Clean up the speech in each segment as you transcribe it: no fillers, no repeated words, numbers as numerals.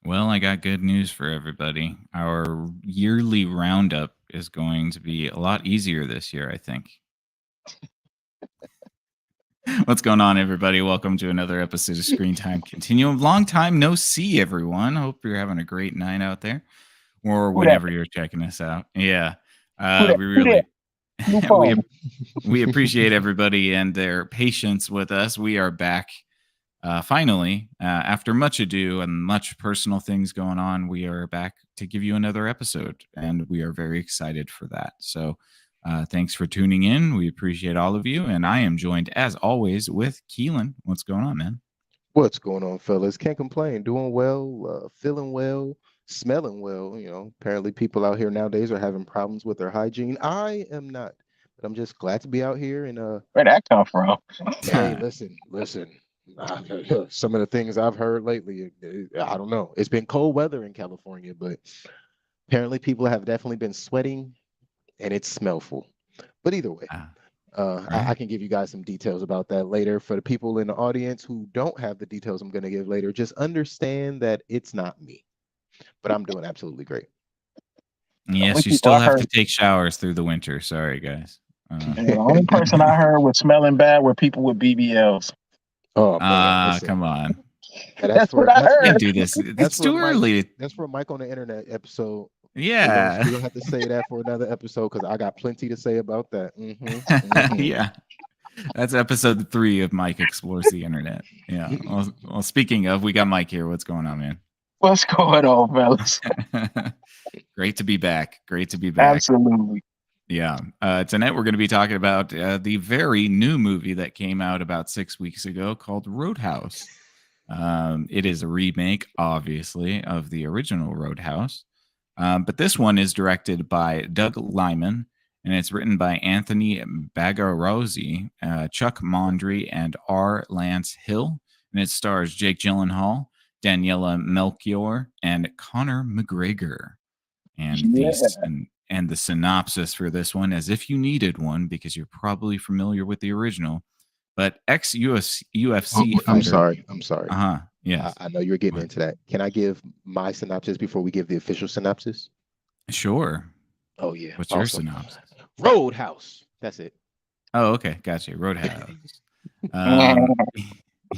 Well, I got good news for everybody. Our yearly roundup is going to be a lot easier this year, I think. What's going on, everybody? Welcome to another episode of Screen Time Continuum. Long time no see, everyone. Hope you're having a great night out there, or Who that? whenever you're checking us out. Yeah, Who that? we Who that? really New we phone. we appreciate everybody and their patience with us. We are back. Finally, after much ado and much personal things going on, we are back to give you another episode, and we are very excited for that. So, thanks for tuning in. We appreciate all of you, and I am joined, as always, with Keelan. What's going on, man? What's going on, fellas? Can't complain. Doing well, feeling well, smelling well. Apparently people out here nowadays are having problems with their hygiene. I am not, but I'm just glad to be out here. And Where'd that come from? hey, listen. Some of the things I've heard lately, I don't know. It's been cold weather in California, but apparently people have definitely been sweating, and it's smellful. But either way. I Right. can give you guys some details about that later. For the people in the audience who don't have the details I'm going to give later, just understand that it's not me, but I'm doing absolutely great. The only Yes, you people still I have heard, to take showers through the winter. Sorry, guys. the only person I heard was smelling bad were people with BBLs. Oh man, listen, Come on. that's That's what for I that's Can't heard. do this. that's It's for too Mike. early. That's for Mike on the internet episode. Yeah. We're gonna have to say that for another episode because I got plenty to say about that. Hmm. Yeah. That's episode 3 of Mike Explores the Internet. Yeah. Well, speaking of, we got Mike here. What's going on, man? What's going on, fellas? Great to be back. Great to be back. Absolutely. Yeah. Tonight we're going to be talking about the very new movie that came out about 6 weeks ago called Roadhouse. It is a remake, obviously, of the original Roadhouse. But this one is directed by Doug Lyman, and it's written by Anthony Bagarozzi, Chuck Mondry, and R. Lance Hill. And it stars Jake Gyllenhaal, Daniela Melchior, and Connor McGregor. And Yeah. the synopsis for this one, as if you needed one, because you're probably familiar with the original, but ex UFC I'm fighter. sorry. I'm sorry. Yes. I know you're getting What? into that. Can I give my synopsis before we give the official synopsis? Sure. Oh yeah, What's your awesome. synopsis? Roadhouse. That's it. Oh, okay. Gotcha. Roadhouse. Um,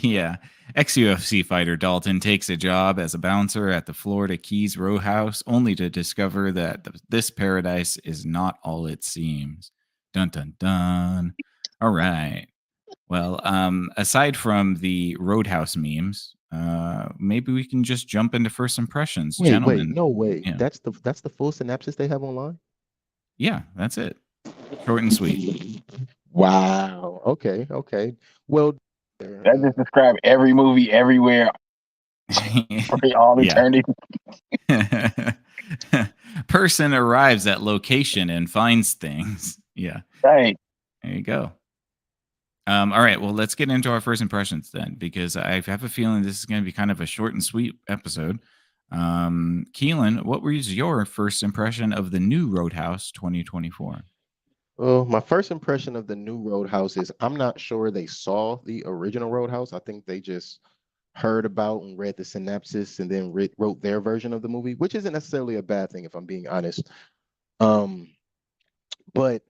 yeah. Ex UFC fighter Dalton takes a job as a bouncer at the Florida Keys Roadhouse, only to discover that this paradise is not all it seems. Dun dun dun. All right. Well, aside from the Roadhouse memes, maybe we can just jump into first impressions, Wait, gentlemen. no way. Yeah. That's the full synopsis they have online? Yeah, that's it. Short and sweet. Wow. Okay. Well, That just described every movie everywhere for all Yeah. eternity. Person arrives at location and finds things. Yeah, Right. there you go. All right, well, let's get into our first impressions then, because I have a feeling this is going to be kind of a short and sweet episode. Keelan, what was your first impression of the new Roadhouse 2024? well, my first impression of the new Roadhouse is I'm not sure they saw the original Roadhouse. I think they just heard about and read the synopsis and then wrote their version of the movie, which isn't necessarily a bad thing if I'm being honest. Um, but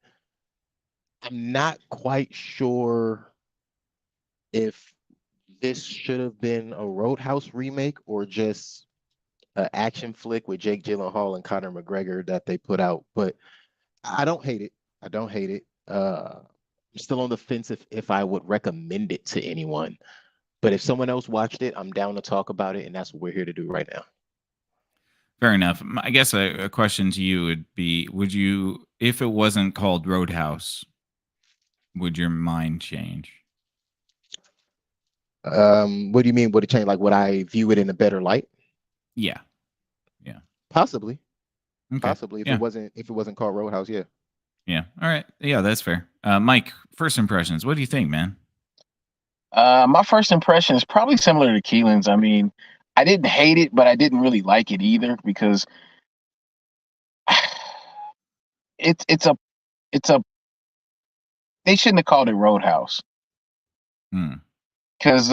I'm not quite sure if this should have been a Roadhouse remake or just an action flick with Jake Gyllenhaal and Conor McGregor that they put out. But I don't hate it. I don't hate it. I'm still on the fence if I would recommend it to anyone. But if someone else watched it, I'm down to talk about it, and that's what we're here to do right now. Fair enough. I guess a question to you would be: would you, if it wasn't called Roadhouse, would your mind change? What do you mean? Would it change? Like, would I view it in a better light? Yeah. Yeah. Possibly. Okay. Possibly. Yeah. If it wasn't called Roadhouse, yeah. Yeah. All right. Yeah, that's fair. Mike, first impressions. What do you think, man? My first impression is probably similar to Keelan's. I mean, I didn't hate it, but I didn't really like it either because it's a they shouldn't have called it Roadhouse. Hmm. Because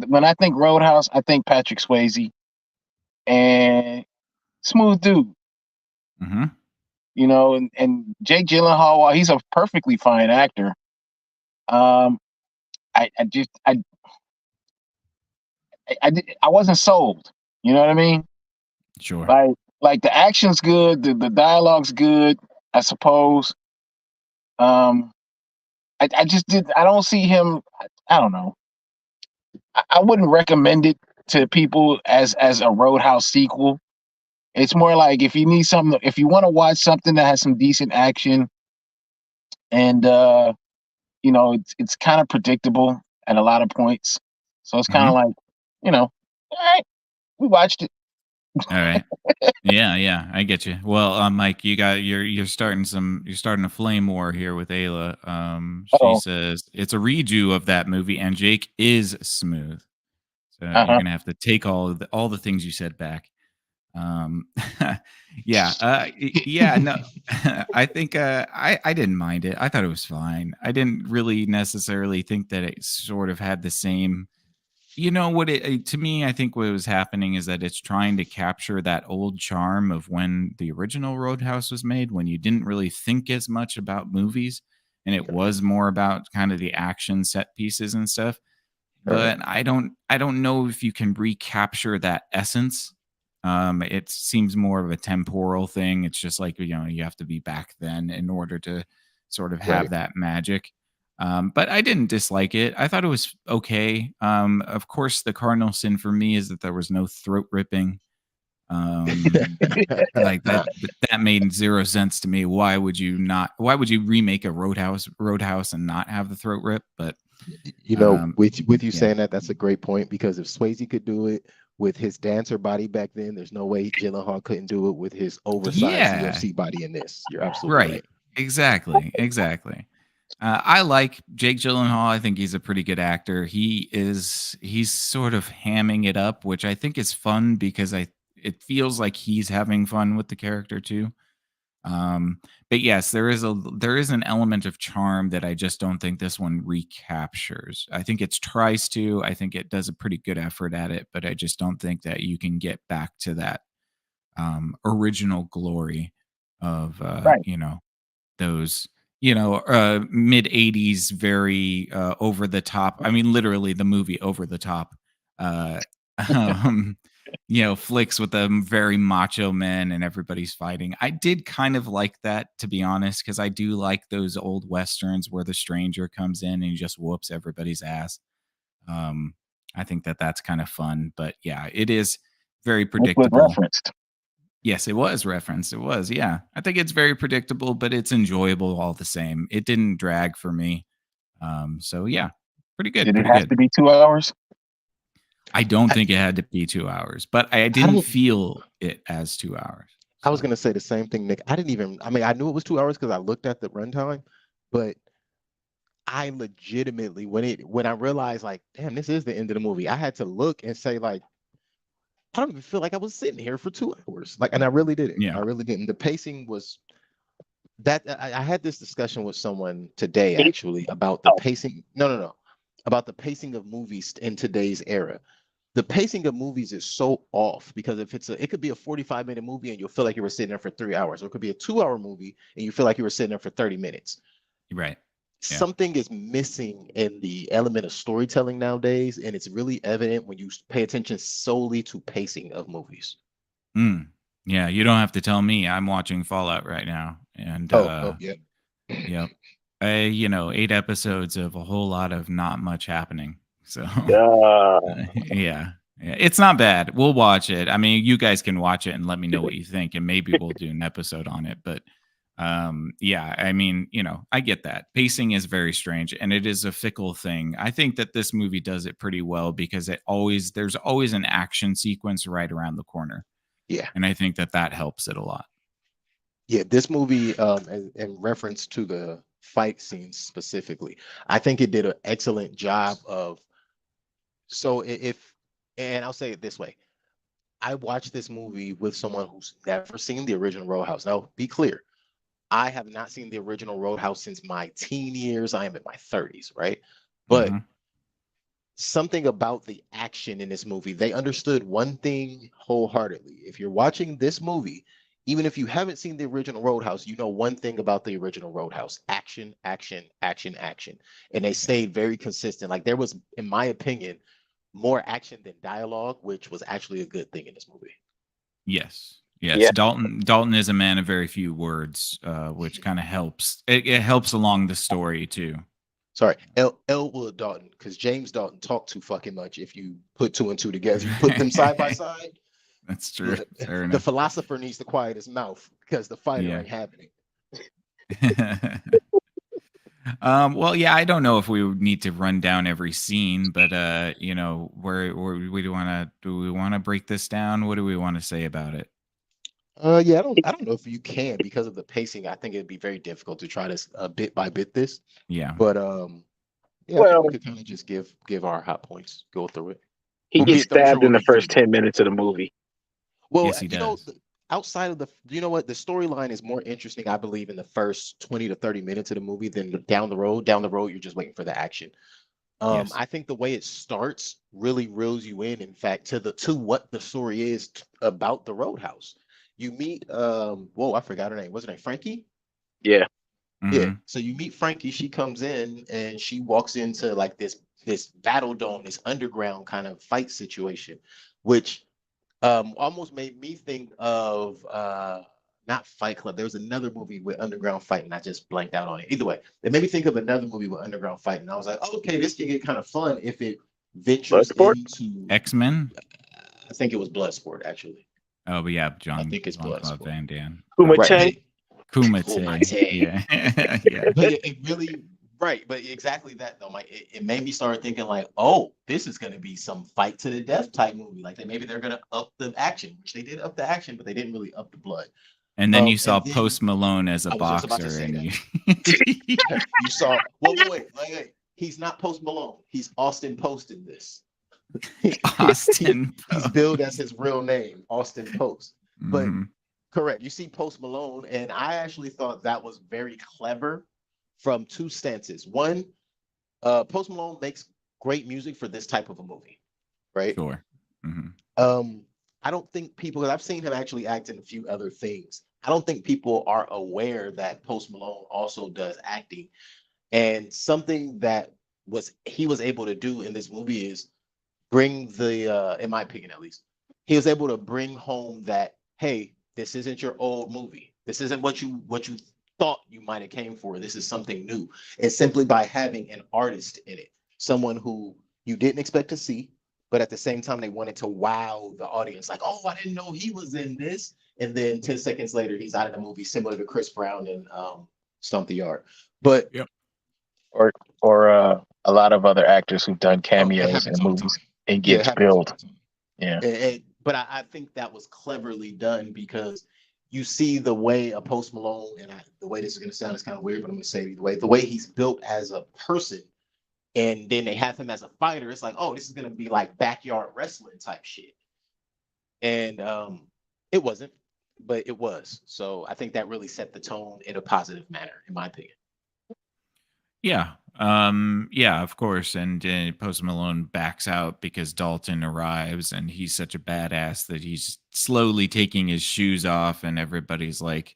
when I think Roadhouse, I think Patrick Swayze. and smooth dude. Hmm. And Jake Gyllenhaal, while he's a perfectly fine actor, um, I just I wasn't sold. You know what I mean? Sure. Like like the action's good, the dialogue's good, I suppose. Um, I just did. I don't see him. I don't know. I wouldn't recommend it to people as a Roadhouse sequel. It's more like if you need something, if you want to watch something that has some decent action and it's kind of predictable at a lot of points. So it's kind of Hmm. like, all right, we watched it. All right. Yeah, yeah, I get you. Well, Mike, you're starting a flame war here with Ayla. She Oh, says it's a redo of that movie, and Jake is smooth. So you're uh-huh. gonna have to take all the things you said back. Um, yeah, yeah, no, I think I didn't mind it. I thought it was fine. I didn't really necessarily think that it sort of had the same. You know what to me, I think what was happening is that it's trying to capture that old charm of when the original Roadhouse was made, when you didn't really think as much about movies and it Okay. was more about kind of the action set pieces and stuff. Right. But I don't know if you can recapture that essence. It seems more of a temporal thing. It's just like, you have to be back then in order to sort of have Right. that magic. But I didn't dislike it. I thought it was okay. Of course, the cardinal sin for me is that there was no throat ripping. Like that made zero sense to me. Why would you remake a Roadhouse and not have the throat rip? But um, with you yeah. saying that, that's a great point because if Swayze could do it with his dancer body back then, there's no way Gyllenhaal couldn't do it with his oversized Yeah, UFC body in this. You're absolutely right. right. Exactly, exactly. I like Jake Gyllenhaal. I think he's a pretty good actor. He's sort of hamming it up, which I think is fun because I it feels like he's having fun with the character too. Um, but yes, there is an element of charm that I just don't think this one recaptures. I think it tries to. I think it does a pretty good effort at it, but I just don't think that you can get back to that original glory of Right. those mid 80s very over the top. I mean literally the movie Over the Top uh um flicks with them very macho men and everybody's fighting. I did kind of like that, to be honest, because I do like those old westerns where the stranger comes in and he just whoops everybody's ass. um I think that that's kind of fun, but yeah, it is very Which was predictable. referenced. Yes, it was referenced. It was, yeah. I think it's very predictable, but it's enjoyable all the same. It didn't drag for me. So yeah, pretty good, Did it pretty have good. to be 2 hours? I don't I, think it had to be 2 hours, but I I didn't don't. feel it as 2 hours. I was So gonna say the same thing, Nick. I didn't even. I mean, I knew it was 2 hours because I looked at the runtime, but I legitimately when I realized like, damn, this is the end of the movie. I had to look and say like, I don't even feel like I was sitting here for 2 hours. Like, and I really didn't. yeah. I really didn't. The pacing was that I had this discussion with someone today actually about the Oh, pacing. No, no, no, about the pacing of movies in today's era. The pacing of movies is so off because if it could be a 45-minute movie and you'll feel like you were sitting there for 3 hours, or it could be a 2 hour movie and you feel like you were sitting there for 30 minutes. Right. Yeah. Something is missing in the element of storytelling nowadays, and it's really evident when you pay attention solely to pacing of movies. Mm. Yeah, you don't have to tell me. I'm watching Fallout right now. And Oh, yeah. yep. 8 episodes of a whole lot of not much happening. So yeah. yeah. Yeah, it's not bad. We'll watch it. I mean, you guys can watch it and let me know what you think, and maybe we'll do an episode on it. But yeah, I mean, I get that. Pacing is very strange and it is a fickle thing. I think that this movie does it pretty well because there's always an action sequence right around the corner. Yeah. And I think that that helps it a lot. Yeah, this movie, in reference to the fight scenes specifically, I think it did an excellent job of. So and I'll say it this way, I watched this movie with someone who's never seen the original Roadhouse. Now, be clear, I have not seen the original Roadhouse since my teen years. I am in my 30s, right? But Mhm. something about the action in this movie. They understood one thing wholeheartedly. If you're watching this movie, even if you haven't seen the original Roadhouse, you know one thing about the original Roadhouse: action, action, action, action. And they stayed very consistent. Like there was, in my opinion, more action than dialogue, which was actually a good thing in this movie. Yes. Yes. Yeah. Dalton is a man of very few words, which kind of helps. It helps along the story too. Sorry, Elwood Dalton, because James Dalton talked too fucking much. If you put two and two together, if you put them side by side, That's true. Fair the enough. philosopher needs to quiet his mouth because the fighter Yeah. ain't having it. Well, yeah, I don't know if we would need to run down every scene, but you know, where we do we want to break this down? What do we want to say about it? Yeah, I don't know if you can because of the pacing. I think it'd be very difficult to try this bit by bit this, Yeah. but yeah, I think Well, we could kind of just give our hot points, go through it. he I'm gets sure stabbed we'll in the get through first it. 10 minutes of the movie. Well, Yes, he you know, does. outside of the, you know what, the storyline is more interesting, I believe, in the first 20 to 30 minutes of the movie than down the road. Down the road, you're just waiting for the action. Yes. I think the way it starts really reels you in fact, to what the story is about the Roadhouse. You meet, whoa, I forgot her name. What's her name? Frankie? Yeah. Yeah. Mhm. So you meet Frankie. She comes in and she walks into like this battle dome, this underground kind of fight situation, which almost made me think of not Fight Club. There was another movie with underground fight, and I just blanked out on it. Either way, it made me think of another movie with underground fight, and I was like, oh, okay, this can get kind of fun if it ventures Bloodsport? into. X-Men? I think it was Bloodsport, actually. Oh, but yeah, I think it's Jean-Claude Bloodsport. Van Damme. Right, but Kumite. Kumite. Yeah. Yeah. but it really right, but exactly that though. Like it made me start thinking like, oh, this is gonna be some fight to the death type movie. Like maybe they're gonna up the action, which they did up the action, but they didn't really up the blood. And then you saw And then Post Malone as a I was just about to boxer, say and that. you You saw wait. He's not Post Malone. He's Austin Post in this. Austin. He's billed as his real name, Austin Post. But Mhm. correct. You see Post Malone, and I actually thought that was very clever from two stances. One, Post Malone makes great music for this type of a movie, right? Sure. Mhm. I don't think people, because I've seen him actually act in a few other things. I don't think people are aware that Post Malone also does acting. And something that he was able to do in this movie is bring the in my opinion at least, he was able to bring home that, hey, this isn't your old movie. This isn't what you thought you might have came for. This is something new. And simply by having an artist in it, someone who you didn't expect to see, but at the same time they wanted to wow the audience, like, oh, I didn't know he was in this. And then 10 seconds later, he's out of the movie, similar to Chris Brown and Stomp the Yard. But Yep. Or a lot of other actors who've done it cameos happens in all the time. movies and Yeah, it gets happens all billed. the time. Yeah. But I think that was cleverly done because you see the way a Post Malone, and the way this is going to sound is kind of weird, but I'm going to say the way he's built as a person, and then they have him as a fighter. It's like, oh, this is going to be like backyard wrestling type shit, and it wasn't, but it was. So I think that really set the tone in a positive manner, in my opinion. Yeah. Yeah, of course. And Post Malone backs out because Dalton arrives and he's such a badass that he's slowly taking his shoes off and everybody's like,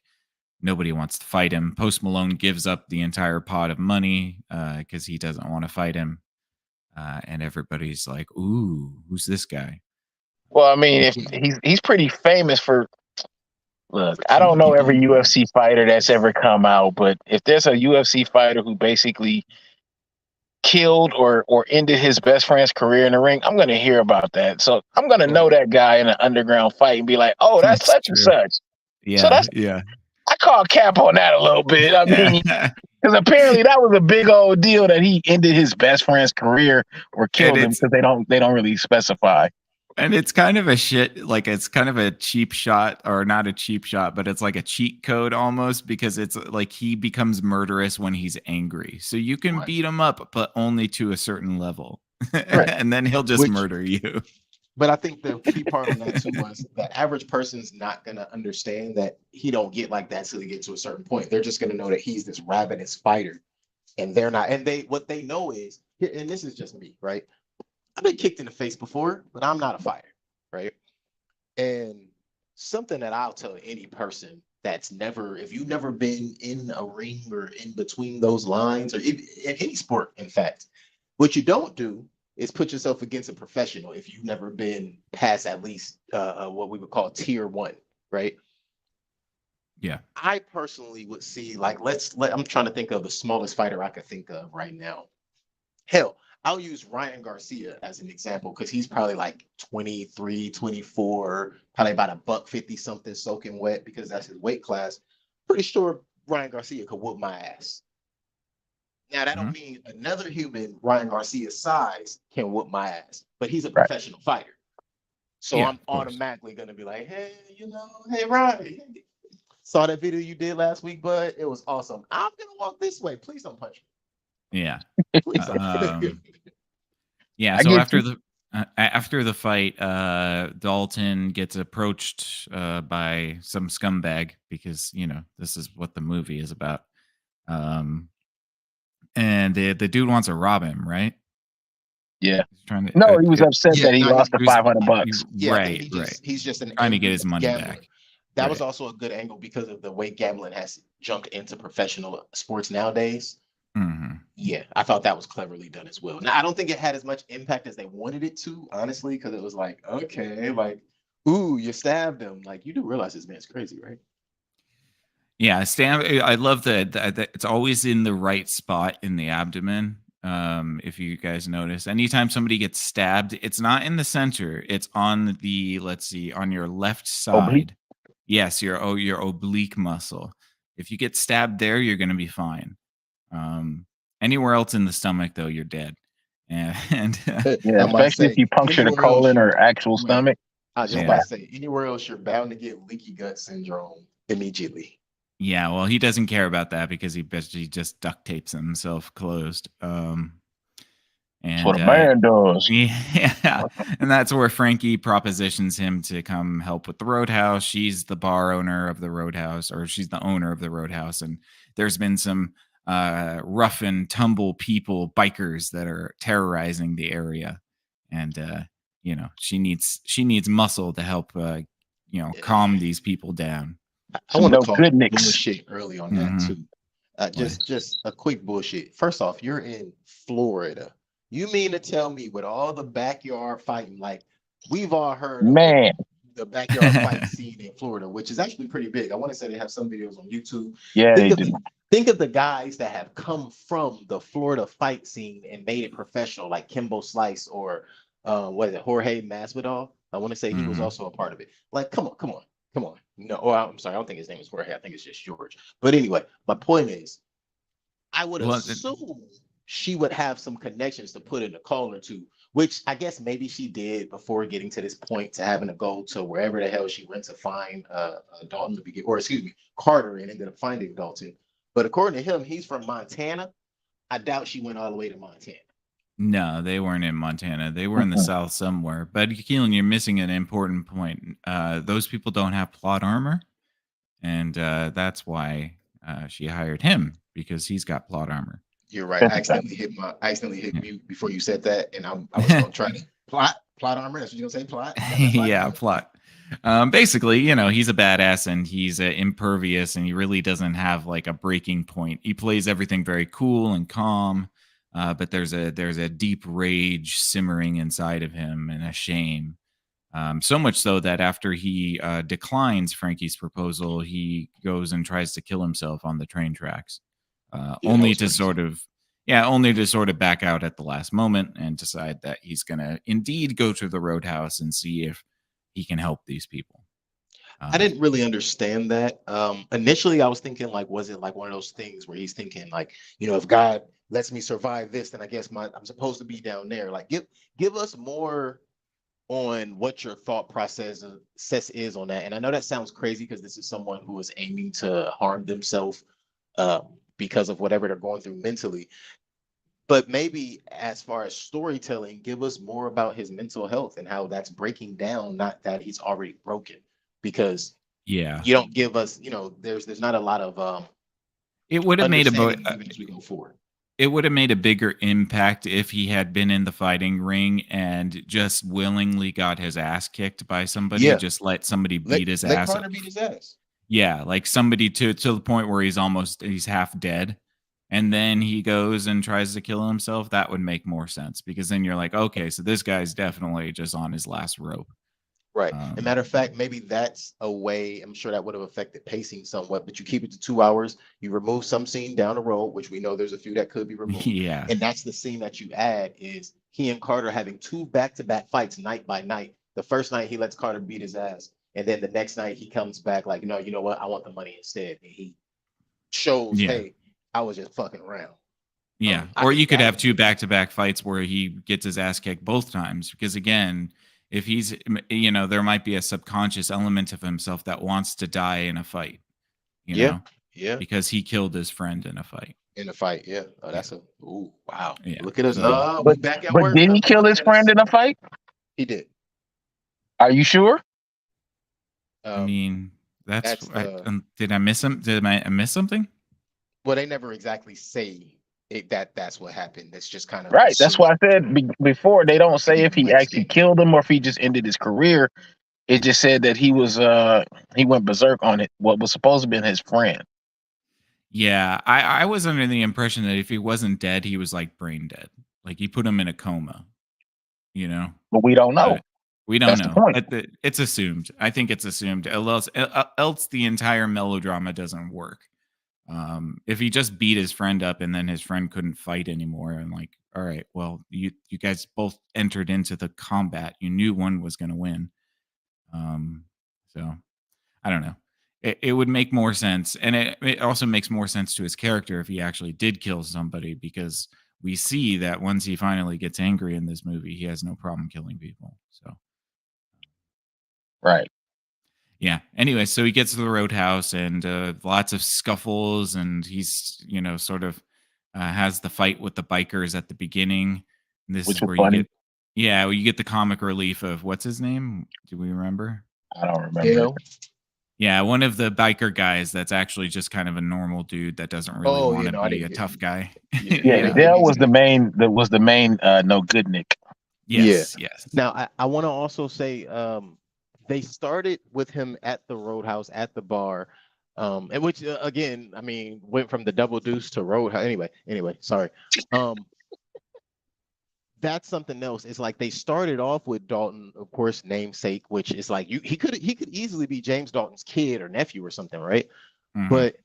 nobody wants to fight him. Post Malone gives up the entire pot of money because he doesn't want to fight him. And everybody's like, ooh, who's this guy? Well, I mean, if Yeah. he's pretty famous for look, For I don't know keeping every people UFC fighter that's ever come out, but if there's a UFC fighter who basically killed or ended his best friend's career in the ring, I'm gonna hear about that. So I'm gonna know that guy in an underground fight and be like, oh, that's That's such and true. such. So Yeah. that's Yeah. I call cap on that a little bit. I mean, because apparently that was a big old deal that he ended his best friend's career or And killed him it's because they don't really specify. And it's kind of a shit, like it's kind of a cheap shot, or not a cheap shot, but it's like a cheat code almost because it's like he becomes murderous when he's angry. So you can Right. beat him up, but only to a certain level. Right. And then he'll just Which, murder you. but I think the key part on that too was the average person's not gonna understand that he don't get like that till he gets to a certain point. They're just gonna know that he's this ravenous fighter, and they're not. And they what they know is, and this is just me, right? I've been kicked in the face before, but I'm not a fighter, right? And something that I'll tell any person that's never, if you've never been in a ring or in between those lines, or in any sport, in fact, what you don't do is put yourself against a professional if you've never been past at least what we would call tier one, right? Yeah. I personally would see, like, I'm trying to think of the smallest fighter I could think of right now. Hell, I'll use Ryan Garcia as an example because he's probably like 23, 24, probably about a buck 50 something soaking wet because that's his weight class. Pretty sure Ryan Garcia could whoop my ass. Now, that don't mean another human Ryan Garcia's size can whoop my ass, but he's a Right. professional fighter. So Yeah, I'm automatically going to be like, hey, hey, Ryan, saw that video you did last week, bud. It was awesome. I'm going to walk this way. Please don't punch me. Yeah. Please don't. Yeah. I So get after the fight, Dalton gets approached by some scumbag because this is what the movie is about. And the dude wants to rob him, right? Yeah. He's trying to. No, he was upset Yeah, that he no, lost the he was- $500. Yeah, I think right. he's just an Trying to get angry his money gambler. back. That was Right. also a good angle because of the way gambling has jumped into professional sports nowadays. Hmm. Yeah, I thought that was cleverly done as well. Now, I don't think it had as much impact as they wanted it to, honestly, because it was like, okay, like, ooh, you stabbed him. Like, you do realize this man's crazy, right? Yeah, I love that it's always in the right spot in the abdomen. If you guys notice, anytime somebody gets stabbed, it's not in the center. It's on the, let's see, on your left Oblique? side. Yes, your oblique muscle. If you get stabbed there, you're going to be fine. Anywhere else in the stomach, though, you're dead. And Yeah, I might especially if say, you puncture the anywhere else colon you, or actual right. stomach. I was just Yeah. about to say, anywhere else you're bound to get leaky gut syndrome immediately. yeah, well, he doesn't care about that because he just duct tapes himself closed. That's what a man does. Yeah, and that's where Frankie propositions him to come help with the Roadhouse. She's the bar owner of the Roadhouse, or she's the owner of the Roadhouse, and there's been some rough and tumble people, bikers that are terrorizing the area, and she needs muscle to help calm these people down. I Some want to no call good nicks. bullshit early on that Mhm. too. Just a quick bullshit. First off, you're in Florida. You mean to tell me with all the backyard fighting, like we've all heard of Man, the backyard fight scene in Florida, which is actually pretty big. I want to say they have some videos on YouTube. yeah, they Think of do. think of the guys that have come from the Florida fight scene and made it professional, like Kimbo Slice or what is it, Jorge Masvidal? I want to say he was Mhm. also a part of it. Like, come on. No, I'm sorry, I don't think his name is Jorge. I think it's just George. But anyway, my point is, I would Well, assume she would have some connections to put in a call or two, which I guess maybe she did before getting to this point to having to go to wherever the hell she went to find Dalton to begin, or excuse me, Carter, and ended up finding Dalton. But according to him, he's from Montana. I doubt she went all the way to Montana. No, they weren't in Montana. They were in the South somewhere. But Keelan, you're missing an important point. Those people don't have plot armor, and that's why she hired him because he's got plot armor. You're right. I accidentally hit mute before you said that, and I was gonna try to plot armor. That's what you're gonna say, plot. Yeah, plot. Basically, he's a badass and he's impervious, and he really doesn't have like a breaking point. He plays everything very cool and calm, but there's a deep rage simmering inside of him and a shame. So much so that after he declines Frankie's proposal, he goes and tries to kill himself on the train tracks, only to sort of back out at the last moment and decide that he's going to indeed go to the Roadhouse and see if he can help these people. I didn't really understand that. Initially, I was thinking, like, was it like one of those things where he's thinking, like, if God lets me survive this, then I guess I'm supposed to be down there. Like, give us more on what your thought process is on that. And I know that sounds crazy because this is someone who is aiming to harm themselves because of whatever they're going through mentally. But maybe as far as storytelling, give us more about his mental health and how that's breaking down, not that he's already broken. Because you don't give us, there's not a lot of it would have made understanding even as we go forward. it would have made a bigger impact if he had been in the fighting ring and just willingly got his ass kicked by somebody. Yeah. Just let somebody Let, beat his let ass. Carter beat his ass. Yeah, like somebody to the point where he's half dead, and then he goes and tries to kill himself. That would make more sense, because then you're like, okay, so this guy's definitely just on his last rope. Right. As a Um, matter of fact, maybe that's a way. I'm sure that would have affected pacing somewhat, but you keep it to 2 hours. You remove some scene down the road, which we know there's a few that could be removed. yeah, And that's the scene that you add is he and Carter having 2 back-to-back fights night by night. The first night he lets Carter beat his ass. And then the next night he comes back like, no, you know what? I want the money instead. And he shows, yeah. hey, I was just fucking around. Yeah, I or think you could that have would- 2 back-to-back fights where he gets his ass kicked both times, because again, if he's, there might be a subconscious element of himself that wants to die in a fight, Yeah. Yeah. because he killed his friend in a fight. In the fight. Yeah. Oh, that's wow. Yeah. Look at us. So- We back at But work. did he now. kill his Look at friend us. in a fight? He did. Are you sure? I mean, that's did I miss him? Did I miss something? well, they never exactly say that's what happened. It's just kind of Right. That's why I said before, they don't say if he actually killed him or if he just ended his career. It just said that he went berserk on it. What was supposed to be his friend. Yeah, I was under the impression that if he wasn't dead, he was like brain dead. Like he put him in a coma, But we don't know. But we don't That's the know. point. It's assumed. I think it's assumed. Else the entire melodrama doesn't work. If he just beat his friend up and then his friend couldn't fight anymore, and like, all right, well, you guys both entered into the combat. You knew one was going to win. So I don't know. It would make more sense, and it also makes more sense to his character if he actually did kill somebody, because we see that once he finally gets angry in this movie, he has no problem killing people. So Right. yeah. Anyway, so he gets to the Roadhouse, and lots of scuffles, and he's sort of has the fight with the bikers at the beginning. And this Which is was where funny. you get the comic relief of what's his name? Do we remember? I don't remember. Yeah, one of the biker guys that's actually just kind of a normal dude that doesn't really want to be a tough guy. Yeah, Dale was the main. That was the main. No good Nick. Yes. Now I want to also say they started with him at the Roadhouse at the bar, and which again, I mean, went from the Double Deuce to Roadhouse. Anyway, sorry. That's something else. It's like they started off with Dalton, of course, namesake, which is like he could easily be James Dalton's kid or nephew or something, right? Mhm. But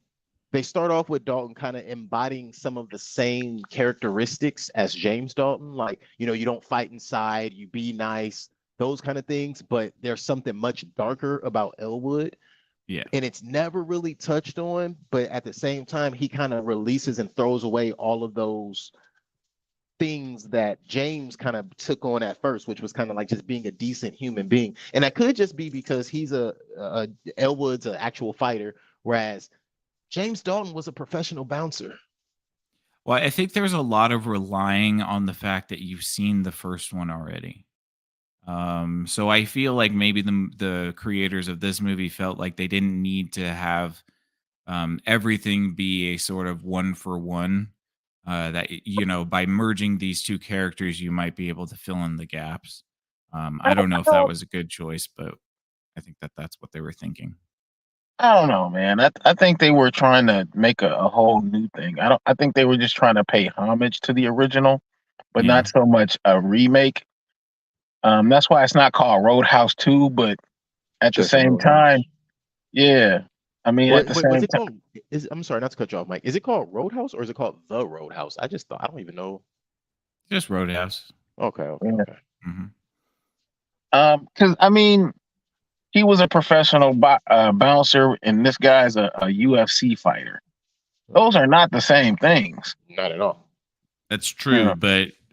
they start off with Dalton kind of embodying some of the same characteristics as James Dalton, like you don't fight inside, you be nice, those kind of things. But there's something much darker about Elwood. Yeah. And it's never really touched on, but at the same time, he kind of releases and throws away all of those things that James kind of took on at first, which was kind of like just being a decent human being. And that could just be because he's Elwood's an actual fighter, whereas James Dalton was a professional bouncer. Well, I think there's a lot of relying on the fact that you've seen the first one already. So I feel like maybe the creators of this movie felt like they didn't need to have everything be a sort of one for one. That by merging these two characters, you might be able to fill in the gaps. I don't know if that was a good choice, but I think that's what they were thinking. I don't know, man. I think they were trying to make a whole new thing. I think they were just trying to pay homage to the original, but Yeah. not so much a remake. That's why it's not called Roadhouse 2, but at Just the same Roadhouse. time, yeah. I mean, at the Wait, same what's it time, called? I'm sorry, not to cut you off, Mike. Is it called Roadhouse or is it called The Roadhouse? I just thought I don't even know. Just Roadhouse. Okay. Yeah. Mm-hmm. because I mean, he was a professional bouncer, and this guy's a UFC fighter. Those are not the same things. Not at all. That's true, Yeah.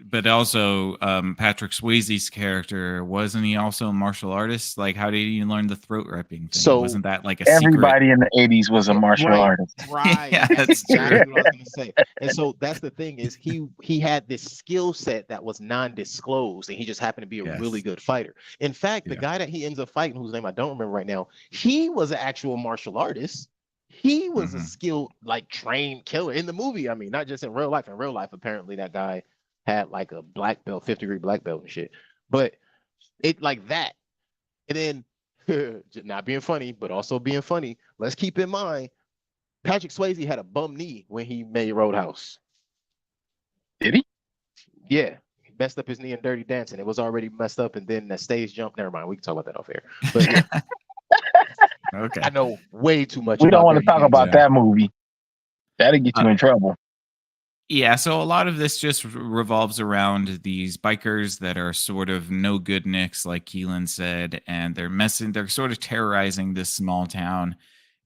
but also Patrick Swayze's character, wasn't he also a martial artist? Like, how did he learn the throat ripping thing? So, wasn't that like a Everybody in the 80s was a martial artist. Right. Yeah, That's that's exactly true. what I was gonna say. And so that's the thing is he had this skill set that was non-disclosed, and he just happened to be a Yes. really good fighter. In fact, the Yeah. guy that he ends up fighting, whose name I don't remember right now, he was an actual martial artist. He was a skilled, like trained killer in the movie. I mean, not just in real life. In real life, apparently that guy had like a black belt, 50-degree black belt and shit. But it like that. And then not being funny, but also being funny. Let's keep in mind, Patrick Swayze had a bum knee when he made Roadhouse. Did he? Yeah. He messed up his knee in Dirty Dancing. It was already messed up, and then that stage jump. Never mind. We can talk about that off air. But yeah, Okay. I know way too much. We don't about want to Dirty talk Dancing. about that movie. That'll get you in trouble. Yeah, so a lot of this just revolves around these bikers that are sort of no good nicks, like Keelan said, and they're sort of terrorizing this small town,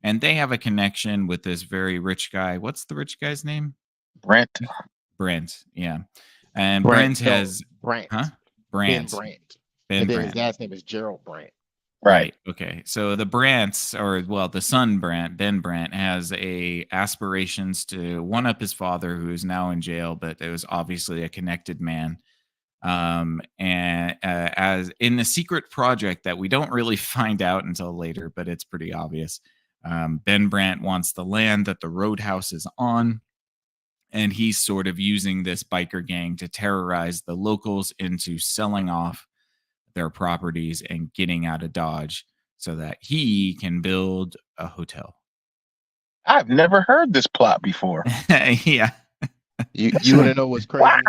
and they have a connection with this very rich guy. What's the rich guy's name? Brent. Brent, yeah. And Brent has Brandt. Huh? Ben Brandt. Brandt. Ben And then Brandt. his dad's name is Gerald Brandt. Right. Okay. So the Brandts, or well, the son Brandt, Ben Brandt, has aspirations to one up his father, who is now in jail, but it was obviously a connected man. And as in the secret project that we don't really find out until later, but it's pretty obvious. Ben Brandt wants the land that the Roadhouse is on, and he's sort of using this biker gang to terrorize the locals into selling off their properties and getting out of Dodge so that he can build a hotel. I've never heard this plot before. Yeah. You want to know what's crazy? Wow.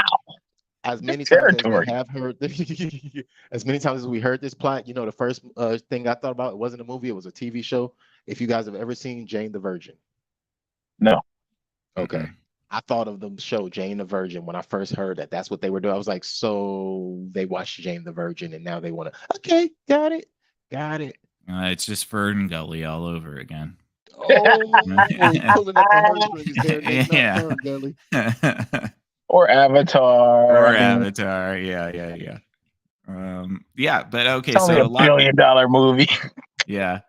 As many times as Territory. we have heard, as many times as we heard this plot, you know, the first thing I thought about, it wasn't a movie, it was a TV show. If you guys have ever seen Jane the Virgin. No. Okay. I thought of the show Jane the Virgin when I first heard that that's what they were doing. I was like, so they watched Jane the Virgin and now they want to, okay, got it. It's just Fern Gully all over again. Oh, pulling up the heartstrings there. Yeah. Fern Gully. Or Avatar. Or I mean, Avatar. Yeah. But okay, it's only so $1 billion movie. Yeah.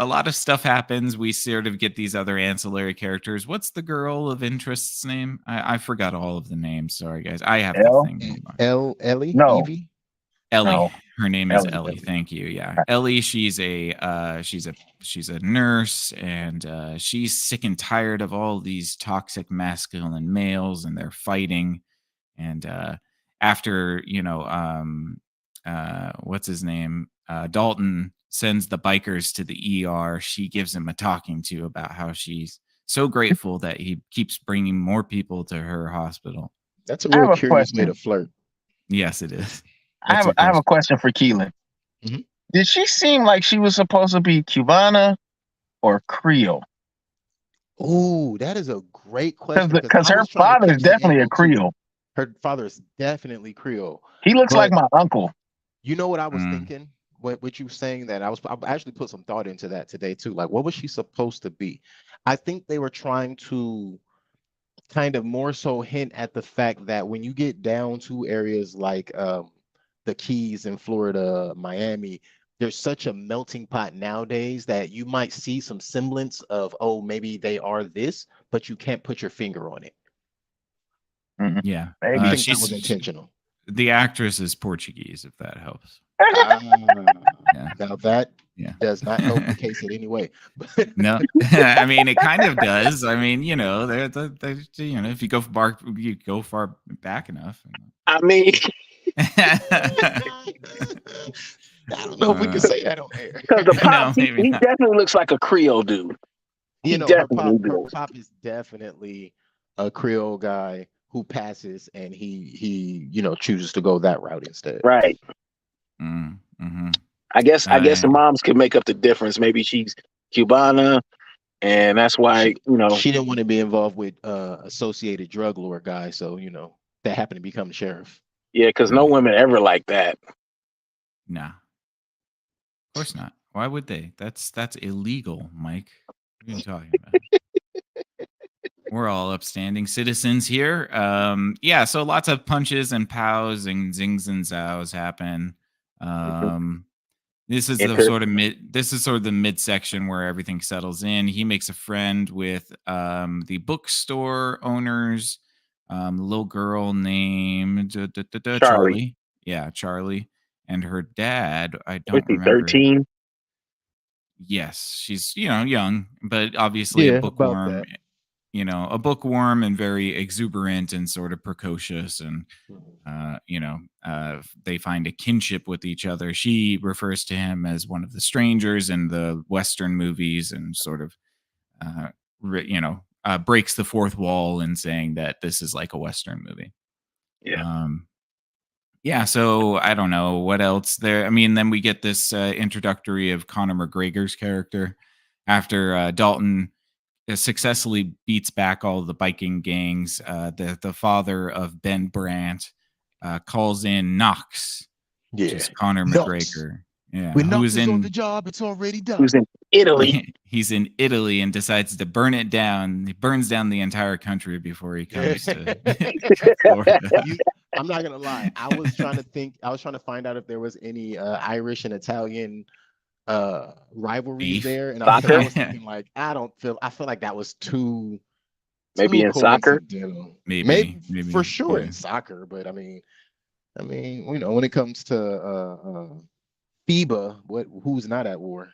A lot of stuff happens. We sort of get these other ancillary characters. What's the girl of interest's name? I forgot all of the names. Sorry, guys. I have Elle? the thing. Ellie? No. Evie? Ellie. No. Her name is Ellie. Ellie. Thank you. Yeah. Ellie, she's a nurse, and she's sick and tired of all these toxic masculine males, and they're fighting. And after, what's his name? Dalton sends the bikers to the ER. She gives him a talking to about how she's so grateful that he keeps bringing more people to her hospital. That's a real have a curious way question. to flirt. Yes, it is. I have a question for Keelan. Mhm. Did she seem like she was supposed to be Cubana or Creole? Oh, that is a great question. Because I her was trying to father is catch the definitely a angle, too. Creole. Her father is definitely Creole. He looks But- like my uncle. You know what I was thinking? What you saying that I actually put some thought into that today too. Like, what was she supposed to be? I think they were trying to kind of more so hint at the fact that when you get down to areas like the Keys in Florida, Miami, there's such a melting pot nowadays that you might see some semblance of, oh, maybe they are this, but you can't put your finger on it. Yeah. Maybe. I think that was intentional. The actress is Portuguese, if that helps. Yeah. Now that Yeah. does not help the case in any way. No, I mean, it kind of does. I mean, if you go far back enough. I mean, I don't know if we can say that on air. because the pop, No, he maybe not. definitely looks like a Creole dude. You He know, her definitely pop, does. her pop is definitely a Creole guy who passes, and he chooses to go that route instead. Right. Mm-hmm. I guess the moms could make up the difference. Maybe she's Cubana, and that's why She didn't want to be involved with associated drug lord guy, so that happened to become the sheriff. Yeah, because no women ever like that. Nah, of course not. Why would they? That's illegal, Mike. What are you talking about? We're all upstanding citizens here. So lots of punches and pows and zings and zows happen. This is sort of the midsection where everything settles in. He makes a friend with the bookstore owners, little girl named Charlie. Yeah, Charlie, and her dad. I don't remember. 13. Yes, she's young, but obviously a Yeah, about bookworm. that. A bookworm and very exuberant and sort of precocious, and Mhm. they find a kinship with each other. She refers to him as one of the strangers in the Western movies, and sort of uh, breaks the fourth wall in saying that this is like a Western movie. Yeah. Yeah, so I don't know what else there. I mean, then we get this introductory of Conor McGregor's character after Dalton successfully beats back all of the biking gangs. The father of Ben Brandt calls in Knox, which Yeah. is Conor Knox. McGregor. Yeah, When who Knox is is on the in job, it's already Who's done. in Italy? he's in Italy and decides to burn it down. He burns down the entire country before he Yeah. comes to Florida. I'm not gonna lie. I was trying to find out if there was any Irish and Italian rivalries Beef. there, and I Soccer? was thinking like I feel like that was Maybe too in soccer? coincidental. Maybe, For sure yeah. in soccer, but when it comes to FIBA, who's not at war? I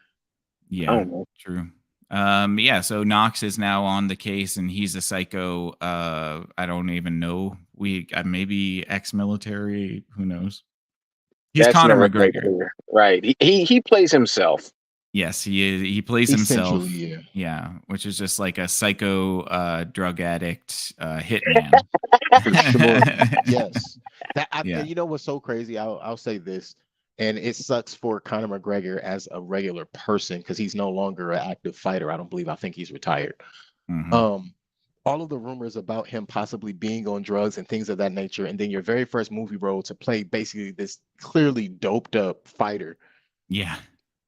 Yeah, don't know. true. Yeah, so Knox is now on the case and he's a psycho. I don't even know. We maybe ex-military, who knows? He's That's Conor never quite McGregor. clear. Right. He plays himself. Yes, he is. He plays Essentially, himself. yeah. Yeah, which is just like a psycho drug addict hitman. For sure. Yes. Yeah. And you know what's so crazy? I'll say this, and it sucks for Conor McGregor as a regular person because he's no longer an active fighter. I think he's retired. Mhm. All of the rumors about him possibly being on drugs and things of that nature, and then your very first movie role to play basically this clearly doped up fighter, Yeah.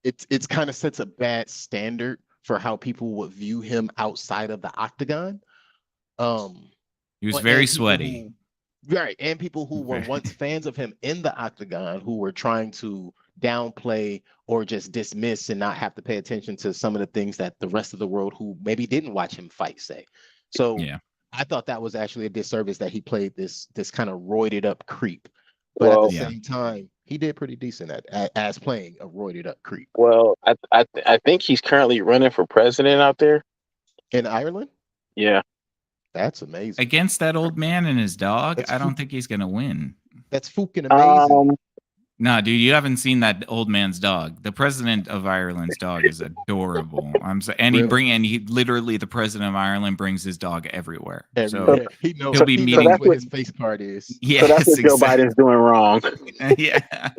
it's kind of sets a bad standard for how people would view him outside of the octagon. He was But very and people sweaty. and people who were once fans of him in the octagon who were trying to downplay or just dismiss and not have to pay attention to some of the things that the rest of the world who maybe didn't watch him fight say. So Yeah. I thought that was actually a disservice that he played this kind of roided up creep. But at the Well, Yeah. same time, he did pretty decent as playing a roided up creep. I think he's currently running for president out there. In Ireland, Yeah. that's amazing. Against that old man and his dog, That's I don't think he's gonna win. That's fucking amazing. No, dude, you haven't seen that old man's dog. The president of Ireland's dog is adorable. And Really? he literally, the president of Ireland brings his dog everywhere. So Everywhere. He knows he'll be he meeting. knows that's what what his face card is. so that's Yes, what Joe exactly. Biden's doing wrong. Yeah.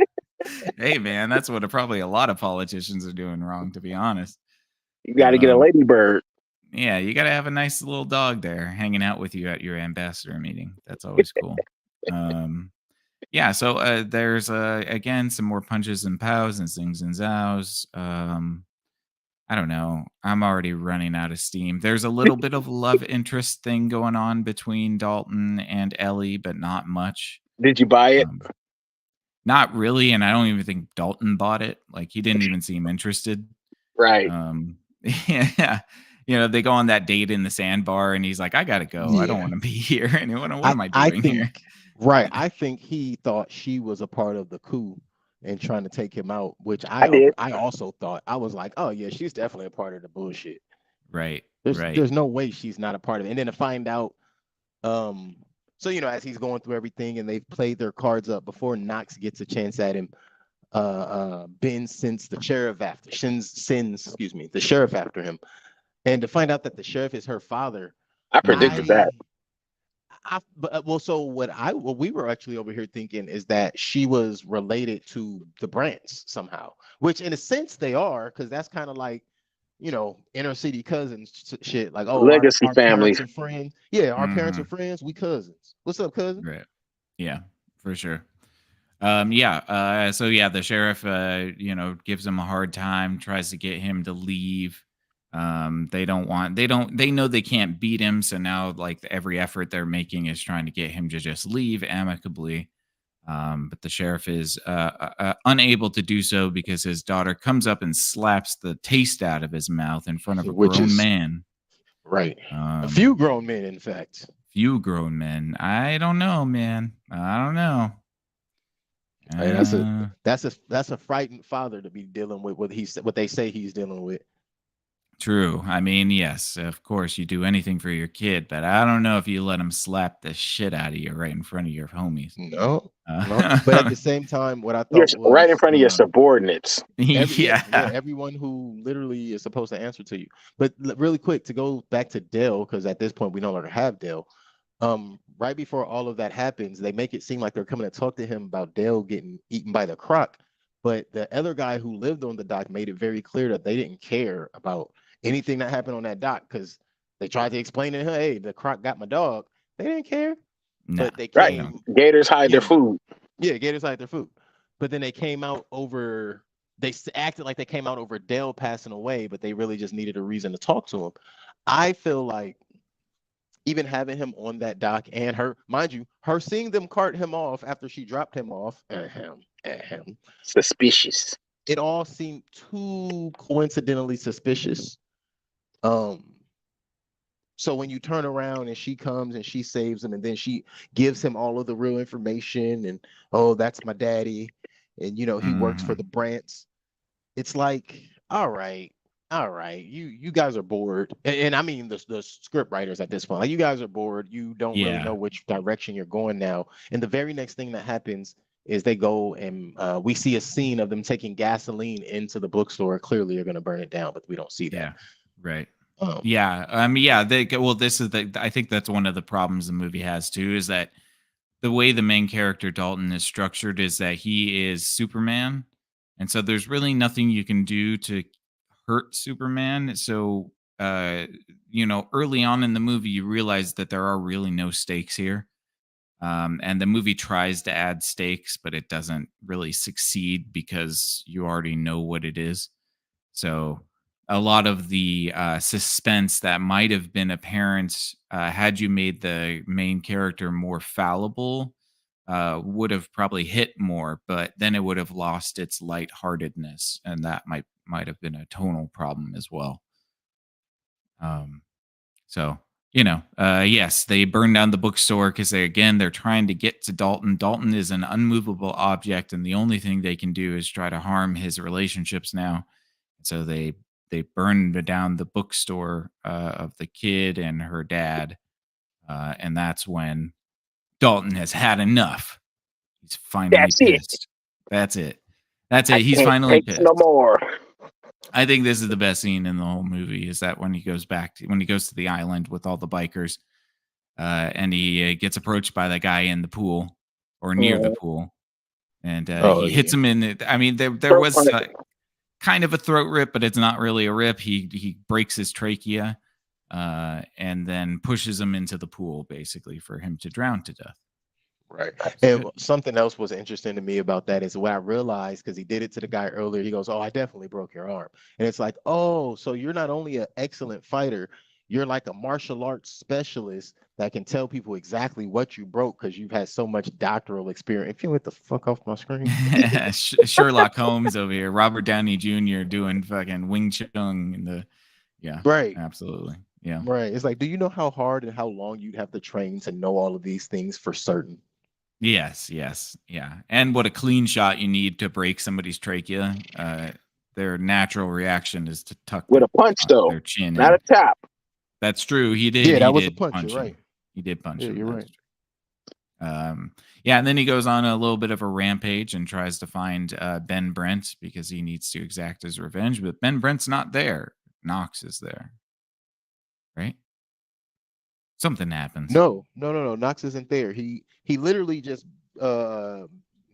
Hey, man, that's what probably a lot of politicians are doing wrong, to be honest. You got to get a Um, ladybird. yeah, you got to have a nice little dog there hanging out with you at your ambassador meeting. That's always cool. Yeah, so there's again some more punches and pows and zings and zows. I don't know. I'm already running out of steam. There's a little bit of love interest thing going on between Dalton and Ellie, but not much. Did you buy it? Not really, and I don't even think Dalton bought it. Like he didn't even seem interested. Right. Yeah. They go on that date in the sandbar, and he's like, "I gotta go. I don't Yeah. want to be here. And what am I I doing here?" think right. I think he thought she was a part of the coup and trying to take him out, which I did. I also thought. I was like, oh yeah, she's definitely a part of the bullshit. Right. There's no way she's not a part of it. And then to find out, so as he's going through everything and they've played their cards up before Knox gets a chance at him, Ben sends the sheriff after the sheriff after him. And to find out that the sheriff is her father, I predicted that. So what we were actually over here thinking is that she was related to the Brants somehow, which in a sense they are, because that's kind of like, inner city cousins shit. Like, oh, Legacy our families. parents are friends. Yeah, our parents Mhm. are friends. We cousins. What's up, cousin? Right. Yeah, for sure. So yeah, the sheriff, gives him a hard time, tries to get him to leave. They know they can't beat him. So now like every effort they're making is trying to get him to just leave amicably. But the sheriff is unable to do so because his daughter comes up and slaps the taste out of his mouth in front of a grown man. Right. A few grown men, in fact. Few grown men. I don't know, man. I don't know. Hey, Uh, that's a frightened father to be dealing with what they say he's dealing with. True. I mean, yes, of course, you do anything for your kid, but I don't know if you let him slap the shit out of you right in front of your homies. No, no. But at the same time, what I You're thought right in was front of your subordinates. Yeah. everyone who literally is supposed to answer to you. But really quick to go back to Dale, because at this point we no longer have Dale. Right before all of that happens, they make it seem like they're coming to talk to him about Dale getting eaten by the croc. But the other guy who lived on the dock made it very clear that they didn't care about anything that happened on that dock because they tried to explain to him, hey, the croc got my dog. They didn't care, No, but they Right. they don't. came, Gators hide their yeah, food. yeah, Gators like their food. But then they came out over, acted like they came out over Dale passing away, but they really just needed a reason to talk to him. I feel like even having him on that dock and her, mind you, her seeing them cart him off after she dropped him off, Suspicious. it all seemed too coincidentally suspicious. Um, so when you turn around and she comes and she saves him, and then she gives him all of the real information, and oh, that's my daddy, and he works for Mhm. the Brants. It's like, all right, you guys are bored, and I mean the script writers at this point, like you guys are bored. You don't really know Yeah. which direction you're going now. And the very next thing that happens is they go and we see a scene of them taking gasoline into the bookstore. Clearly, you're going to burn it down, but we don't see that. Yeah. Right. Um, Yeah. Well, this is I think that's one of the problems the movie has too, is that the way the main character Dalton is structured is that he is Superman. And so there's really nothing you can do to hurt Superman. So, early on in the movie, you realize that there are really no stakes here. And the movie tries to add stakes, but it doesn't really succeed because you already know what it is. So a lot of the suspense that might have been apparent had you made the main character more fallible would have probably hit more, but then it would have lost its lightheartedness, and that might have been a tonal problem as well. Um, so yes, they burn down the bookstore because they're trying to get to Dalton. Dalton is an unmovable object, and the only thing they can do is try to harm his relationships now. So they burned down the bookstore of the kid and her dad, and that's when Dalton has had enough. He's finally That's it. pissed. That's it. That's I it. He's can't finally take no pissed. more. I think this is the best scene in the whole movie. Is that when he goes when he goes to the island with all the bikers, and he gets approached by the guy in the pool or near the Mhm. pool, and oh he hits yeah, him in. I mean, there Throat was punch. kind of a throat rip, but it's not really a rip. He breaks his trachea, and then pushes him into the pool, basically for him to drown to death. right. It's And good. something else was interesting to me about that is what I realized because he did it to the guy earlier. He goes, "Oh, I definitely broke your arm," and it's like, "Oh, so you're not only an excellent fighter, you're like a martial arts specialist that can tell people exactly what you broke because you've had so much doctoral experience." If you get the fuck off my screen, Sherlock Holmes over here, Robert Downey Jr. doing fucking Wing Chun in the yeah, right? absolutely. Yeah. Right. It's like, do you know how hard and how long you'd have to train to know all of these things for certain? Yes, yes, yeah. And what a clean shot you need to break somebody's trachea. Their natural reaction is to tuck With a punch, though, their chin not in. a tap. That's true. He did. Yeah, He that was a did punch. You're punch right. him. He did punch Yeah, him. you're That's right. true. Yeah, and then he goes on a little bit of a rampage and tries to find Ben Brent because he needs to exact his revenge. But Ben Brent's not there. Knox is there, right? Something happens. No. Knox isn't there. He literally just uh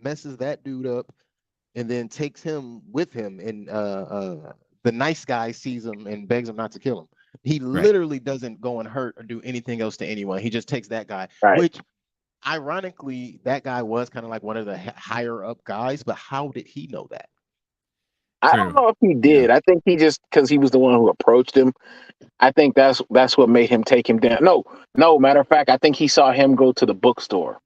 messes that dude up and then takes him with him and the nice guy sees him and begs him not to kill him. He Right. literally doesn't go and hurt or do anything else to anyone. He just takes that guy, Right. which ironically that guy was kind of like one of the higher up guys, but how did he know that? I True. don't know if he Yeah. did. I think he just because he was the one who approached him. I think that's what made him take him down. No. Matter of fact, I think he saw him go to the bookstore,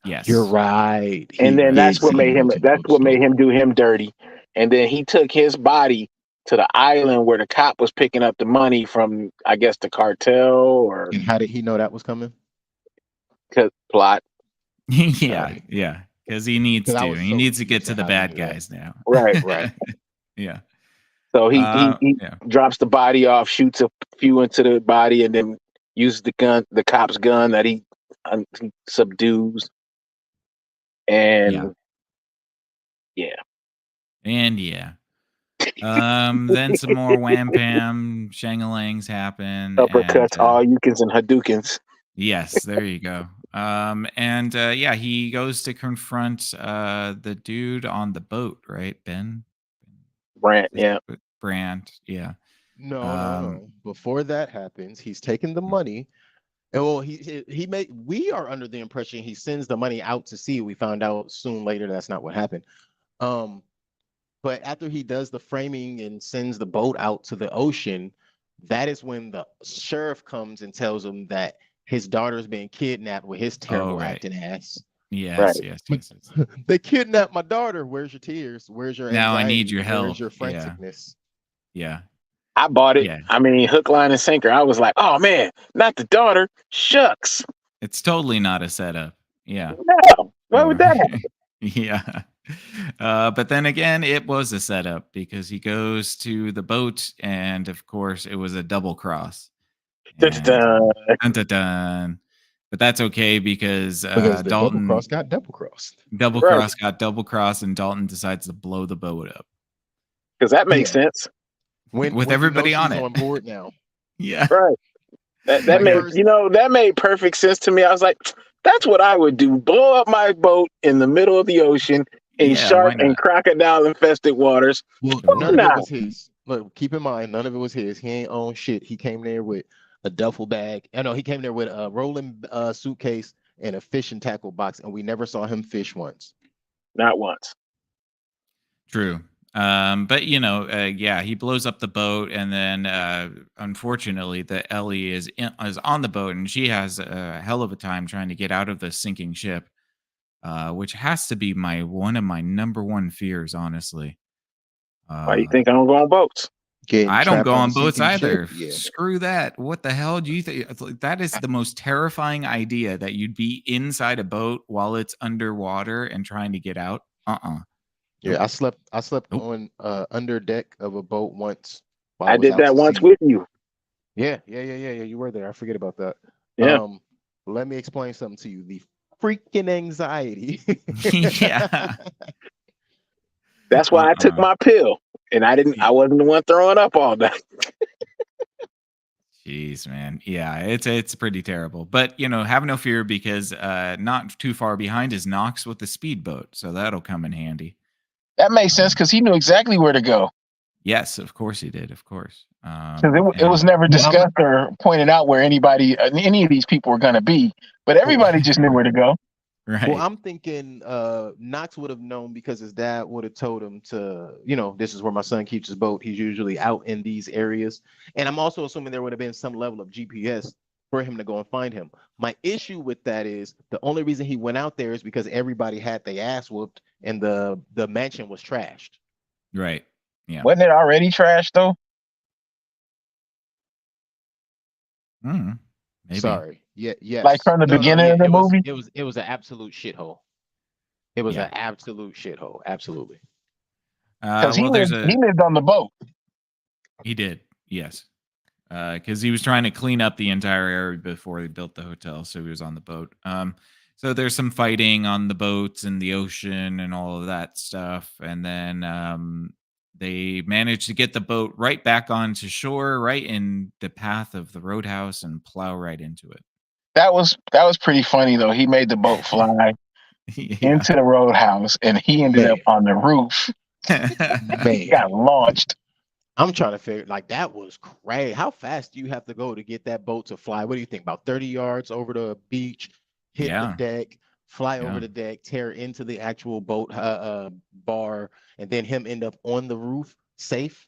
Yes. You're right. and He then did see him go to the that's what made bookstore. him do him dirty. And then he took his body to the island where the cop was picking up the money from, I guess, the cartel or And how did he know that was coming? plot. Yeah. Right. Yeah. because he needs 'Cause I to. was He so needs to get confused to at the how they bad knew that. guys now. Right. Yeah. So he Yeah. drops the body off, shoots a few into the body, and then uses the cop's gun that he subdues. And yeah. And yeah. Then some more wham pam shangalangs happen, and Uppercuts, all yukins and Hadoukens. yes, there you go. And yeah, he goes to confront the dude on the boat, right? Ben? Brant, yeah. Brandt, yeah. No. Before that happens, he's taking the money. And well, we are under the impression he sends the money out to sea. We found out soon later that's not what happened. But after he does the framing and sends the boat out to the ocean, that is when the sheriff comes and tells him that his daughter's being kidnapped with his terrible right. acting ass. Yes, Right. yes. They kidnapped my daughter. Where's your tears? Where's your anxiety? Now I need your help. Where's your franticness? Yeah. I bought it. Yeah. I mean, hook, line, and sinker. I was like, oh man, not the daughter. Shucks. It's totally not a setup. Yeah. No. Why would that happen? Yeah. But then again, it was a setup because he goes to the boat, and of course, it was a double cross. Dun-dun-dun. Dun-dun-dun. But that's okay because Because the Dalton double cross got double crossed. double Right. cross got double cross, and Dalton decides to blow the boat up Because that makes Yeah. sense. with everybody on she's it. on board now. Yeah. Right. That Like made first- that made perfect sense to me. I was like, that's what I would do. Blow up my boat in the middle of the ocean in Yeah, shark why and not? crocodile infested waters. Well, Why none of not? it was his. Look, keep in mind, none of it was his. He ain't own shit. He came there with a duffel bag. I know he came there with a rolling suitcase and a fishing tackle box, and we never saw him fish once. Not once. True. But yeah, he blows up the boat, and then unfortunately, the Ellie is on the boat, and she has a hell of a time trying to get out of the sinking ship, which has to be one of my number one fears, honestly. Why do you think I don't go on boats? Getting I don't trapped go a on boats sinking either. ship? Yeah. Screw that. What the hell do you think? That is the most terrifying idea, that you'd be inside a boat while it's underwater and trying to get out. Yeah, I slept Nope. on under deck of a boat once. while I was did out that to once sea. with you. Yeah. You were there. I forget about that. Yeah. Let me explain something to you. The freaking anxiety. Yeah. That's why I took my pill. And I wasn't the one throwing up all day. Jeez, man. Yeah, it's pretty terrible. But have no fear, because not too far behind is Knox with the speedboat, so that'll come in handy. That makes sense because he knew exactly where to go. Yes, of course he did. Of course. 'Cause it was never discussed or pointed out where any of these people were going to be, but everybody just knew where to go. right. Well, I'm thinking Knox would have known because his dad would have told him to, this is where my son keeps his boat. He's usually out in these areas. And I'm also assuming there would have been some level of GPS for him to go and find him. My issue with that is the only reason he went out there is because everybody had their ass whooped and the mansion was trashed. Right. Yeah. Wasn't it already trashed though? Maybe. Sorry. Yes. Like from the beginning of the movie? It was an absolute shithole. It was an absolute shithole. Absolutely. Because he lived on the boat. He did, yes. Because he was trying to clean up the entire area before he built the hotel, so he was on the boat. So there's some fighting on the boats and the ocean and all of that stuff, and then they managed to get the boat right back onto shore, right in the path of the Roadhouse, and plow right into it. That was pretty funny though. He made the boat fly into the Roadhouse, and he ended up on the roof. He got launched. I'm trying to figure, like, that was crazy. How fast do you have to go to get that boat to fly? What do you think? About 30 yards over the beach, hit the deck, fly over the deck, tear into the actual boat bar, and then him end up on the roof, safe?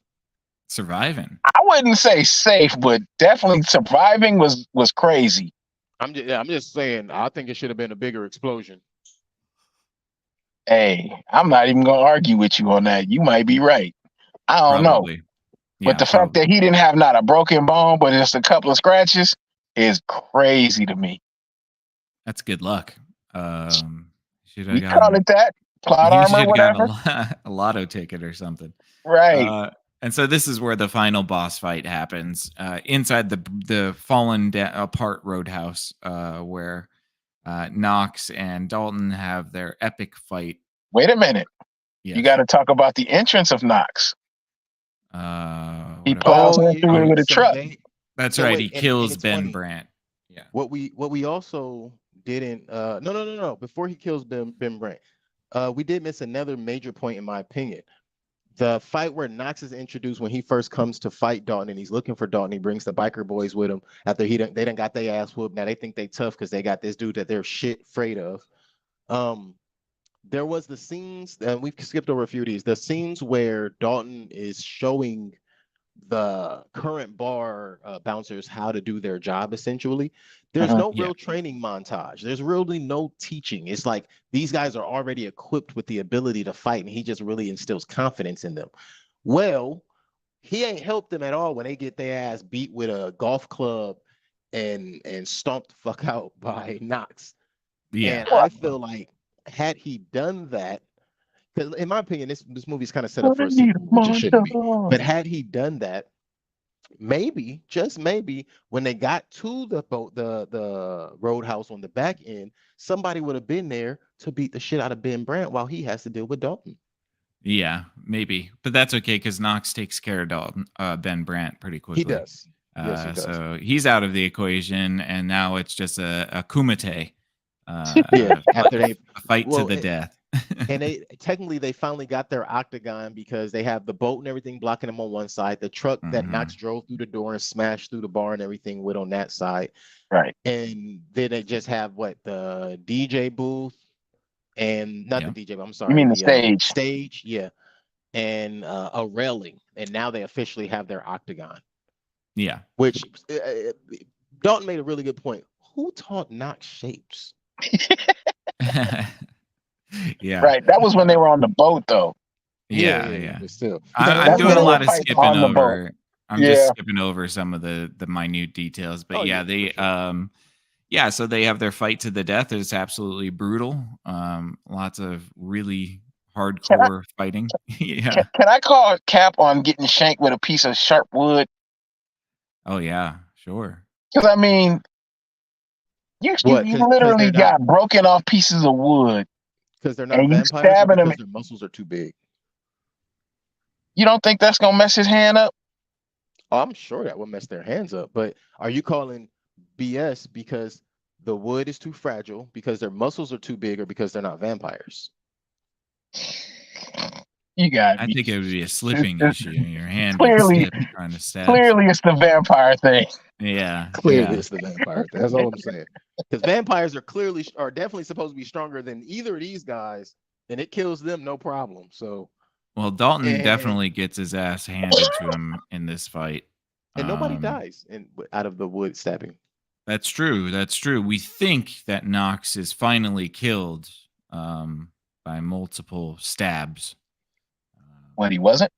Surviving. I wouldn't say safe, but definitely surviving was crazy. I'm just saying, I think it should have been a bigger explosion. Hey, I'm not even gonna argue with you on that. You might be right. I don't know. But the fact that he didn't have not a broken bone, but just a couple of scratches is crazy to me. That's good luck. Should have We call gotten. it that. Plot He armor, should have gotten whatever. a lotto ticket or something. Right. And so this is where the final boss fight happens inside the fallen apart Roadhouse, where Knox and Dalton have their epic fight. Wait a minute. Yes. You got to talk about the entrance of Knox. He What about- plows in through it with a so truck. That's so right. wait, He and kills it's Ben funny. Brandt. Yeah. What we also didn't no. Before he kills Ben Brandt, we did miss another major point in my opinion. The fight where Knox is introduced when he first comes to fight Dalton and he's looking for Dalton. He brings the biker boys with him after they done got their ass whooped. Now they think they tough because they got this dude that they're shit afraid of. There was the scenes, and we've skipped over a few of these. The scenes where Dalton is showing the current bar bouncers how to do their job essentially. There's no real training montage. There's really no teaching. It's like these guys are already equipped with the ability to fight and he just really instills confidence in them. Well, he ain't helped them at all when they get their ass beat with a golf club and stomped the fuck out by Knox. Yeah. And I feel like had he done that, because in my opinion, this movie's kind of set up for a sequel, which it shouldn't be. But had he done that, maybe, just maybe, when they got to the Roadhouse on the back end, somebody would have been there to beat the shit out of Ben Brandt while he has to deal with Dalton. Yeah, maybe, but that's okay because Knox takes care of Dalton, Ben Brandt pretty quickly. He does. Yes, he does. So he's out of the equation, and now it's just a kumite. After they fight to the death. And they finally got their octagon because they have the boat and everything blocking them on one side, the truck that Knox drove through the door and smashed through the bar and everything with on that side. Right. And then they just have the DJ booth and not the DJ, I'm sorry. You mean the stage? Stage, yeah. And a railing. And now they officially have their octagon. Yeah. Which Dalton made a really good point. Who taught Knox shapes? Yeah. Right. That was when they were on the boat, though. Yeah. But still, I'm doing a lot of skipping over. I'm just skipping over some of the minute details, but so they have their fight to the death. It's absolutely brutal. Lots of really hardcore fighting. Yeah. Can I call Cap on getting shanked with a piece of sharp wood? Oh yeah, sure. Because I mean, you literally got broken off pieces of wood. Because they're not vampires, or because their muscles are too big. You don't think that's gonna mess his hand up? Oh, I'm sure that will mess their hands up. But are you calling BS because the wood is too fragile, because their muscles are too big, or because they're not vampires? I think it would be a slipping issue. Your hand clearly trying to stab. Clearly, it's the vampire thing. Yeah, clearly it's the vampire thing. That's all I'm saying. Because vampires are definitely supposed to be stronger than either of these guys, and it kills them no problem. So, well, Dalton definitely gets his ass handed to him in this fight, and nobody dies out of the wood stabbing. That's true. That's true. We think that Knox is finally killed by multiple stabs. What, he wasn't?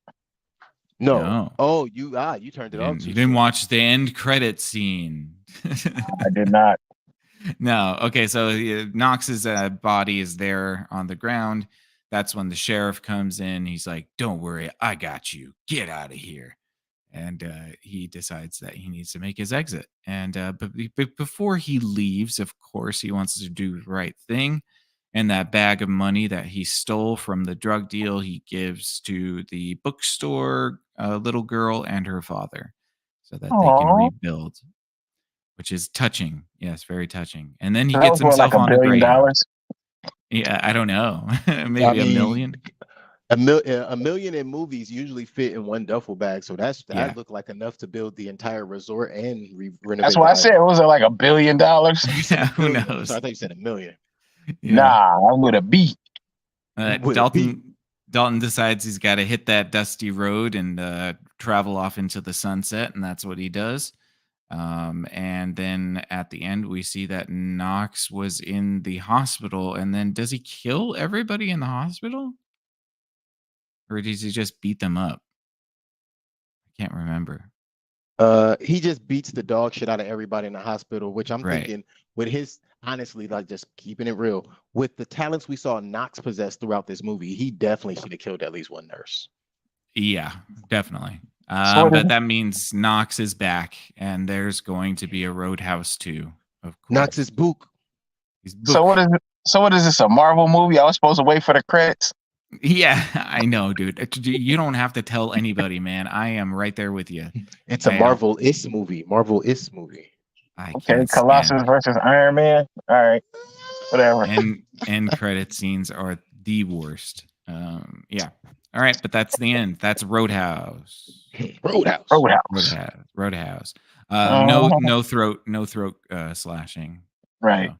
No. Oh, you turned it off. You didn't watch the end credit scene. I did not. No. Okay. So Knox's body is there on the ground. That's when the sheriff comes in. He's like, "Don't worry, I got you. Get out of here." And he decides that he needs to make his exit. And but before he leaves, of course, he wants to do the right thing. And that bag of money that he stole from the drug deal, he gives to the bookstore little girl and her father so that they can rebuild, which is touching. Yes, very touching. And then he gets himself on a Greyhound. Yeah, I don't know. Maybe a million. A million in movies usually fit in one duffel bag, so that looked like enough to build the entire resort and renovate. That's why I said it was like $1 billion. Yeah, who knows? So I thought you said $1 million. Yeah. Nah, I'm with a B. Dalton decides he's got to hit that dusty road and travel off into the sunset, and that's what he does. And then at the end, we see that Knox was in the hospital, and then does he kill everybody in the hospital? Or does he just beat them up? I can't remember. He just beats the dog shit out of everybody in the hospital, which I'm thinking with his, honestly, like just keeping it real, with the talents we saw Knox possess throughout this movie, he definitely should have killed at least one nurse. Yeah, definitely. So what is But that means Knox is back, and there's going to be a Roadhouse 2, of course. Knox is book. He's so what book. is it? So what is this? A Marvel movie? I was supposed to wait for the credits. Yeah, I know, dude. You don't have to tell anybody, man. I am right there with you. It's a I Marvel-is movie. Marvel-is movie. I Okay, can't Colossus stand versus Iron Man. All right, whatever. end credit scenes are the worst. Yeah. All right, but that's the end. That's Roadhouse. Roadhouse. Roadhouse. Roadhouse. Uh, No throat slashing. right.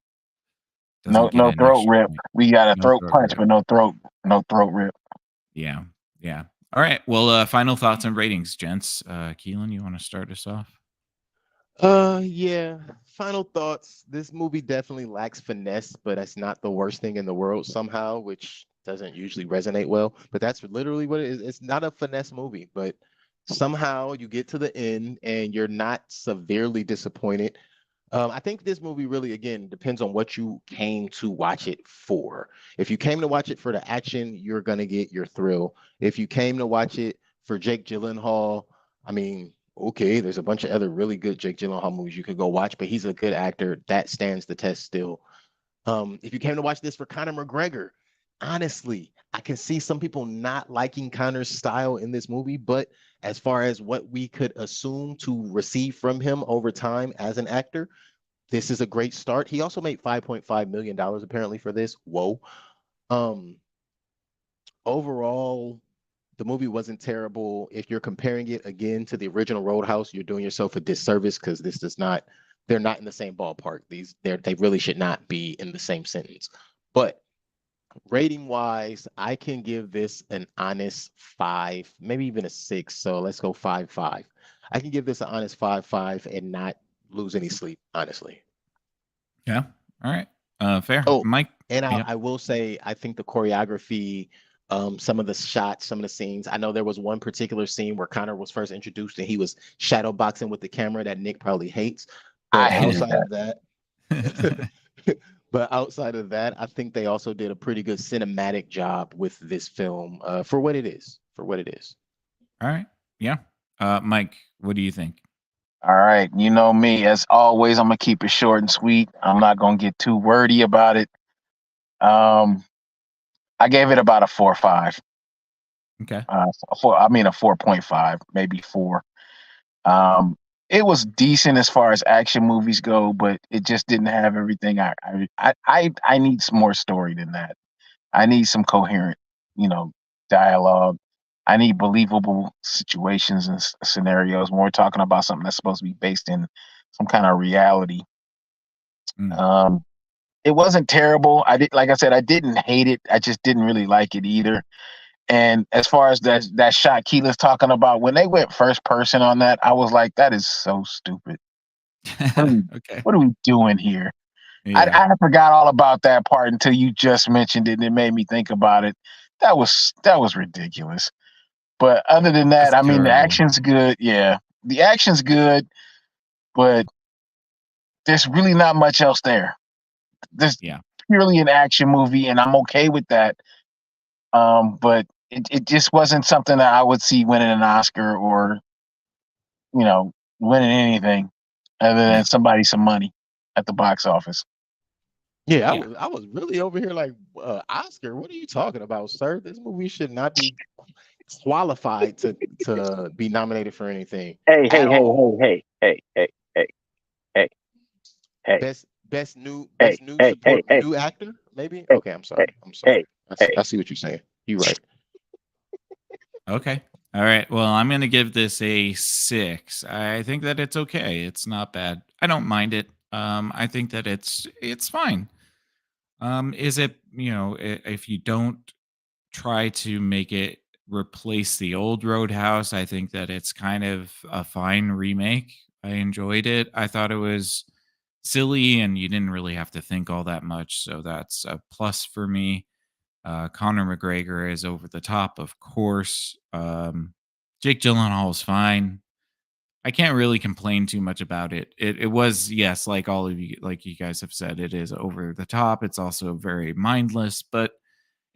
So doesn't get No an throat extra rip. point. We got a No throat throat punch, rip. but no throat rip. Yeah. Yeah. All right. Well, final thoughts and ratings, gents. Keelan, you want to start us off? Yeah. Final thoughts. This movie definitely lacks finesse, but that's not the worst thing in the world somehow, which doesn't usually resonate well. But that's literally what it is. It's not a finesse movie, but somehow you get to the end and you're not severely disappointed. I think this movie really, again, depends on what you came to watch it for. If you came to watch it for the action, you're gonna get your thrill. If you came to watch it for Jake Gyllenhaal, I mean, okay, there's a bunch of other really good Jake Gyllenhaal movies you could go watch, but he's a good actor. That stands the test still. If you came to watch this for Conor McGregor, honestly, I can see some people not liking Conor's style in this movie, but as far as what we could assume to receive from him over time as an actor, this is a great start. He also made $5.5 million apparently for this. Whoa. Um, Overall, the movie wasn't terrible. If you're comparing it again to the original Roadhouse, you're doing yourself a disservice because this does not, they're not in the same ballpark. They really should not be in the same sentence. But rating wise, I can give this an honest 5, maybe even a 6. So let's go 5-5. I can give this an honest 5-5 and not lose any sleep, honestly. Yeah. All right. Fair. Oh, Mike. and Yeah. I will say, I think the choreography, some of the shots, some of the scenes. I know there was one particular scene where Connor was first introduced and he was shadow boxing with the camera that Nick probably hates. I But hated outside that. of that, but outside of that, I think they also did a pretty good cinematic job with this film for what it is. For what it is. All right. Yeah. Mike, what do you think? All right, you know me. As always, I'm gonna keep it short and sweet. I'm not gonna get too wordy about it. Um, I gave it about a 4.5. Okay. A 4.5, maybe 4. Um, it was decent as far as action movies go, but it just didn't have everything. I need some more story than that. I need some coherent, you know, dialogue. I need believable situations and scenarios when we're talking about something that's supposed to be based in some kind of reality. Mm. Um, it wasn't terrible. Like I said, I didn't hate it. I just didn't really like it either. And as far as that shot Keela's talking about, when they went first person on that, I was like, that is so stupid. Okay. What are we doing here? Yeah. I forgot all about that part until you just mentioned it, and it made me think about it. That was ridiculous. But other than that, That's I mean, the terrible. action's good. Yeah, the action's good, but there's really not much else there. This Yeah. purely an action movie, and I'm okay with that. But it just wasn't something that I would see winning an Oscar or, you know, winning anything other Yeah. than somebody some money at the box office. Yeah, Yeah. I was really over here like Oscar. What are you talking about, sir? This movie should not be qualified to be nominated for anything Hey, at all. hey, hey, Best new support hey, new actor, maybe. hey, Okay, I'm sorry. I'm hey, sorry. I see what you're saying. You're right. Okay. All right. Well, I'm going to give this a 6. I think that it's okay. It's not bad. I don't mind it. I think that it's fine. Is it, if you don't try to make it replace the old Roadhouse, I think that it's kind of a fine remake. I enjoyed it. I thought it was silly and you didn't really have to think all that much, so that's a plus for me. Conor McGregor is over the top, of course. Jake Gyllenhaal is fine. I can't really complain too much about it. It was, yes, like all of you, like you guys have said, it is over the top. It's also very mindless, but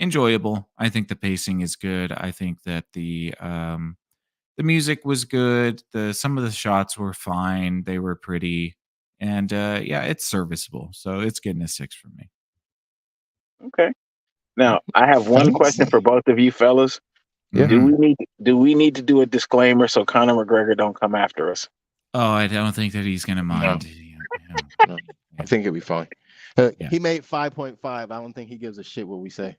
enjoyable. I think the pacing is good. I think that the music was good. Some of the shots were fine. They were pretty, and yeah, it's serviceable. So it's getting a 6 from me. Okay. Now I have one question for both of you fellas. Yeah. Do we need to do a disclaimer so Conor McGregor don't come after us? Oh, I don't think that he's gonna mind. No, I think it'll be fine. He made 5.5. I don't think he gives a shit what we say.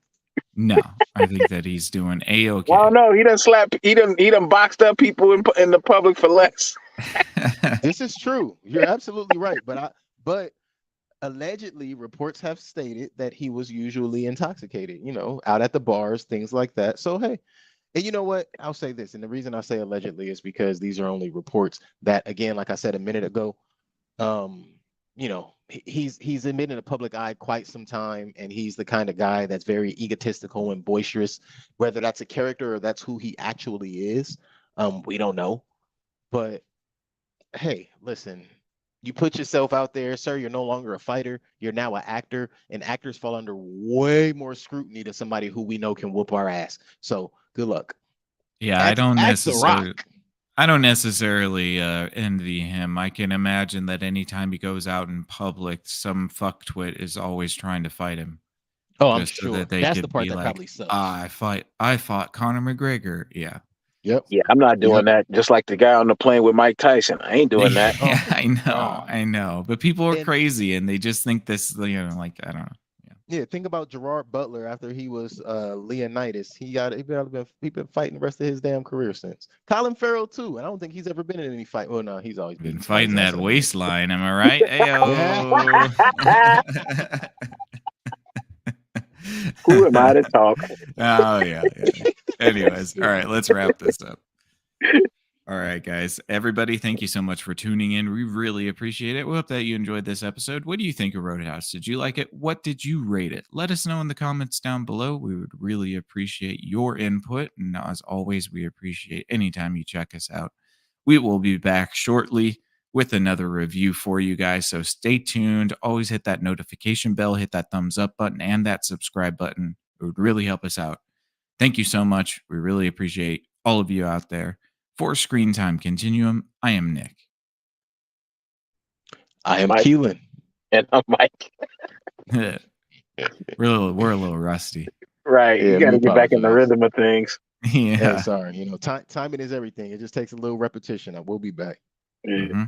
No, I think that he's doing a-okay. Well, no, he done boxed up people in the public for less. This is true. You're absolutely right. But allegedly, reports have stated that he was usually intoxicated, out at the bars, things like that. So, hey, and you know what? I'll say this. And the reason I say allegedly is because these are only reports that, again, like I said a minute ago, he's been in the public eye quite some time, and he's the kind of guy that's very egotistical and boisterous. Whether that's a character or that's who he actually is, we don't know. But hey, listen, you put yourself out there, sir. You're no longer a fighter. You're now an actor, and actors fall under way more scrutiny than somebody who we know can whoop our ass. So good luck. Yeah, I don't necessarily envy him. I can imagine that anytime he goes out in public, some fucktwit is always trying to fight him. Oh, I'm sure. So that they That's could the part be that like, probably sucks. I fought Conor McGregor. Yeah. Yep. Yeah, I'm not doing that. Just like the guy on the plane with Mike Tyson. I ain't doing that. Yeah, I know. But people are crazy and they just think this, like, I don't know. Yeah, think about Gerard Butler after he was Leonidas. He been fighting the rest of his damn career since. Colin Farrell too. And I don't think he's ever been in any fight. Well, no, he's always been fighting that waistline. Am I right? Ayo. Who am I to talk? Oh yeah. Anyways, all right, let's wrap this up. All right, guys. Everybody, thank you so much for tuning in. We really appreciate it. We hope that you enjoyed this episode. What do you think of Roadhouse? Did you like it? What did you rate it? Let us know in the comments down below. We would really appreciate your input. And as always, we appreciate anytime you check us out. We will be back shortly with another review for you guys. So stay tuned. Always hit that notification bell, hit that thumbs up button, and that subscribe button. It would really help us out. Thank you so much. We really appreciate all of you out there. For Screen Time Continuum, I am Nick. I am Keelan. And I'm Mike. We're a little rusty. Right. Yeah, you got to get back in the rhythm of things. Yeah. Sorry. Timing is everything. It just takes a little repetition. I will be back. Yeah.